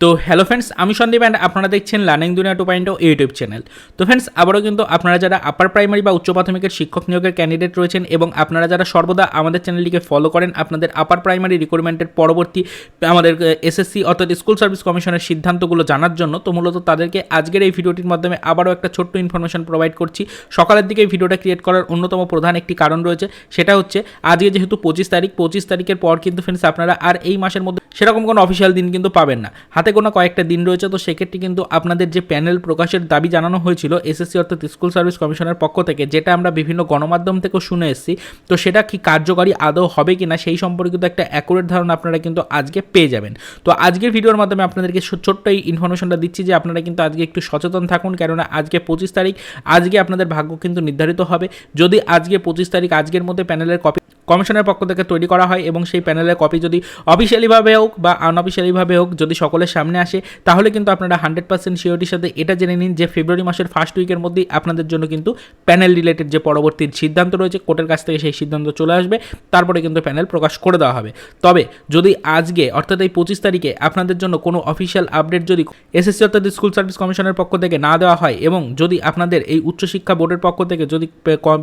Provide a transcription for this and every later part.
তো hello friends, আমি Sandeep and আপনারা দেখছেন লার্নিং দুনিয়া 2.0 ইউটিউব চ্যানেল। তো ফ্রেন্ডস, আবারও কিন্তু আপনারা যারা আপার প্রাইমারি বা উচ্চ প্রাথমিকের শিক্ষক নিয়োগের ক্যান্ডিডেট রয়েছেন এবং আপনারা যারা সর্বদা আমাদের চ্যানেলটিকে ফলো করেন, আপনাদের আপার প্রাইমারি রিক্রুটমেন্টের পরবর্তী আমাদের এসএসসি অর্থাৎ স্কুল সার্ভিস কমিশনের সিদ্ধান্তগুলো জানার জন্য, তো মূলত তাদেরকে আজকের এই ভিডিওটির মাধ্যমে আবারও একটা ছোট্ট ইনফরমেশন প্রোভাইড করছি। সকালের দিকে এই ভিডিওটা ক্রিয়েট করার অন্যতম প্রধান একটি কারণ রয়েছে, সেটা হচ্ছে আজকে যেহেতু 25 তারিখের পর কিন্তু ফ্রেন্ডস আপনারা আর এই মাসের মধ্যে সেরকম কোনো অফিসিয়াল দিন কিন্তু পাবেন না, হাতে গোনা কয়েকটা দিন রয়েছে। তো সেক্ষেত্রে কিন্তু আপনাদের যে প্যানেল প্রকাশের দাবি জানানো হয়েছিল এসএসসি অর্থাৎ স্কুল সার্ভিস কমিশনের পক্ষ থেকে, যেটা আমরা বিভিন্ন গণমাধ্যম থেকেও শুনে এসেছি, তো সেটা কি কার্যকারী আদৌ হবে কিনা সেই সম্পর্কিত একটা অ্যাকুরেট ধারণা আপনারা কিন্তু আজকে পেয়ে যাবেন। তো আজকের ভিডিওর মাধ্যমে আপনাদেরকে ছোট্ট এই ইনফরমেশনটা দিচ্ছি যে আপনারা কিন্তু আজকে একটু সচেতন থাকুন, কেননা আজকে 25 তারিখ, আজকে আপনাদের ভাগ্য কিন্তু নির্ধারিত হবে। যদি আজকে 25 তারিখ আজকের মধ্যে প্যানেলের কপি কমিশনের পক্ষ থেকে তৈরি করা হয় এবং সেই প্যানেলের কপি যদি অফিসিয়ালিভাবে হোক বা আনঅফিসিয়ালিভাবে হোক যদি সকলের সামনে আসে, তাহলে কিন্তু আপনারা 100% সিওরিটির সাথে এটা জেনে নিন যে ফেব্রুয়ারি মাসের ফার্স্ট উইকের মধ্যেই আপনাদের জন্য কিন্তু প্যানেল রিলেটেড যে পরবর্তী সিদ্ধান্ত রয়েছে কোর্টের কাছ থেকে সেই সিদ্ধান্ত চলে আসবে, তারপরে কিন্তু প্যানেল প্রকাশ করে দেওয়া হবে। তবে যদি আজকে অর্থাৎ এই 25 তারিখে আপনাদের জন্য কোনো অফিসিয়াল আপডেট যদি এসএসসি অর্থাৎ স্কুল সার্ভিস কমিশনের পক্ষ থেকে না দেওয়া হয় এবং যদি আপনাদের এই উচ্চশিক্ষা বোর্ডের পক্ষ থেকে যদি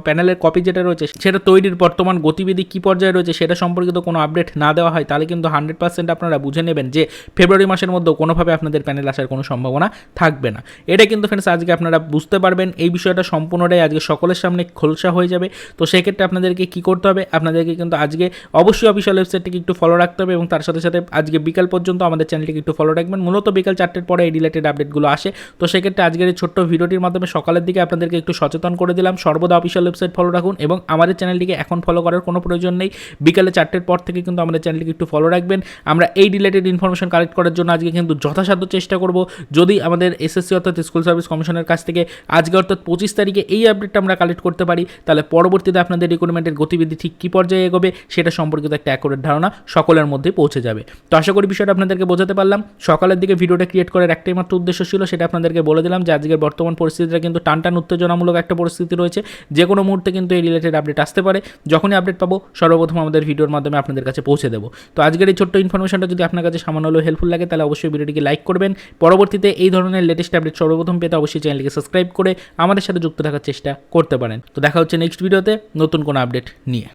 প্যানেলের কপি যেটা রয়েছে সেটা তৈরির বর্তমান গতিবিধি কী পর্যায়ে রয়েছে সেটা সম্পর্কিত কোনো আপডেট না দেওয়া হয়, তাহলে কিন্তু 100% আপনারা বুঝে নেবেন যে ফেব্রুয়ারি মাসের মধ্যেও কোনোভাবে আপনাদের প্যানেল আসার কোনো সম্ভাবনা থাকবে না। এটা কিন্তু ফ্রেন্ডস আজকে আপনারা বুঝতে পারবেন, এই বিষয়টা সম্পূর্ণটাই আজকে সকলের সামনে খোলসা হয়ে যাবে। তো সেক্ষেত্রে আপনাদেরকে কী করতে হবে, আপনাদেরকে কিন্তু আজকে অবশ্যই অফিসিয়াল ওয়েবসাইটটিকে একটু ফলো রাখতে হবে এবং তার সাথে সাথে আজকে বিকাল পর্যন্ত আমাদের চ্যানেলটিকে একটু ফলো রাখবেন। মূলত বিকাল 4টের পরে এই রিলেটেড আপডেটগুলো আসে। তো সেক্ষেত্রে আজকের এই ছোট্ট ভিডিওটির মাধ্যমে সকালের দিকে আপনাদেরকে একটু সচেতন করে দিলাম। সর্বদা অফিসিয়াল ওয়েবসাইট ফলো রাখুন এবং আমাদের চ্যানেলটিকে এখন ফলো করার কোনো প্রয়োজন নেই, বিকালে 4টের পর থেকে কিন্তু আমাদের চ্যানেলটিকে একটু ফলো রাখবেন। আমরা এই রিলেটেড ইনফরমেশন কালেক্ট করার জন্য আজকে কিন্তু যথাসাধ্য চেষ্টা করব। যদি আমাদের এসএসসি অর্থাৎ স্কুল সার্ভিস কমিশনের কাছ থেকে আজকে অর্থাৎ 25 তারিখে এই আপডেটটা আমরা কালেক্ট করতে পারি, তাহলে পরবর্তীতে আপনাদের রিক্রুটমেন্টের গতিবিধি ঠিক কী পর্যায়ে এগোবে সেটা সম্পর্কিত একটা অ্যাকুরেট ধারণা সকলের মধ্যে পৌঁছে যাবে। তো আশা করি বিষয়টা আপনাদেরকে বোঝাতে পারলাম। সকালের দিকে ভিডিওটা ক্রিয়েট করার একটাই মাত্র উদ্দেশ্য ছিল, সেটা আপনাদেরকে বলে দিলাম যে আজকের বর্তমান পরিস্থিতিটা কিন্তু টানটান উত্তেজনামূলক একটা পরিস্থিতি রয়েছে। যে কোনো মুহূর্তে কিন্তু এই রিলেটেড আপডেট আসতে পারে। যখনই আপডেট পাবো সর্বপ্রথম আমাদের ভিডিওর মাধ্যমে আপনাদের কাছে পৌঁছে দেবো। তো আজকের এই ছোট্ট ইনফরমেশনটা যদি আপনার কাছে সামান্য হলেও হেল্পফুল লাগে, তাহলে অবশ্যই ভিডিওটিকে লাইক করবেন। পরবর্তীতে এই ধরনের লেটেস্ট আপডেট সর্বপ্রথম পেতে অবশ্যই চ্যানেলটিকে সাবস্ক্রাইব করে আমাদের সাথে যুক্ত থাকার চেষ্টা করতে পারেন। তো দেখা হচ্ছে নেক্সট ভিডিওতে নতুন কোনো আপডেট নিয়ে।